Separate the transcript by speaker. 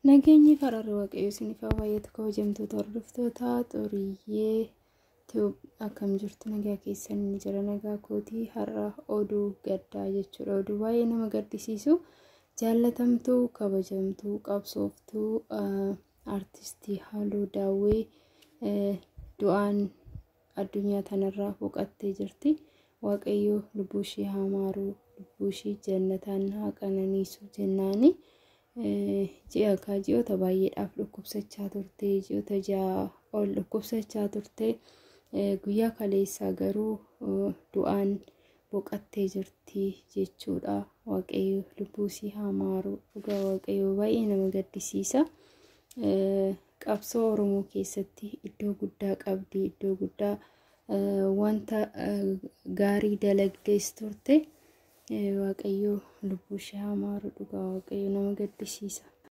Speaker 1: Nageenyi fararri waaqayyoo isiniif haa baay'atu kabajamtoota hordoftoota xuriyyee akkam jirtu nagaa keessan ni jira nagaa kootii har'a oduu gaddaa jechuudha. Oduu baay'ee nama gaddisiisu jaallatamtuu kabajamtuu qabsooftuu artistii Haaluu Daawwee du'aan addunyaa tanarraa boqattee jirti. Waaqayyoo lubbuu ishee haa maaru, lubbuu ishee jannataan haa qananiisu jennaani. Ji'oota baay'eedhaaf dhukkubsachaa turte, ji'oota ja'a ol dhukkubsachaa turte. Guyyaa kaleessaa garuu du'aan boqattee jirti jechuudha. Waaqayyo lubbuu ishee haa maaru. Dhugaa waaqayyo baay'ee nama gaddisiisa. Qabsoo Oromoo keessatti iddoo guddaa qabdi, iddoo guddaa wanta gaarii dalagdees turte. Waaqayyo lubbuu ishee haa maaru. Dhugaa waaqayyo nama gaddisiisa.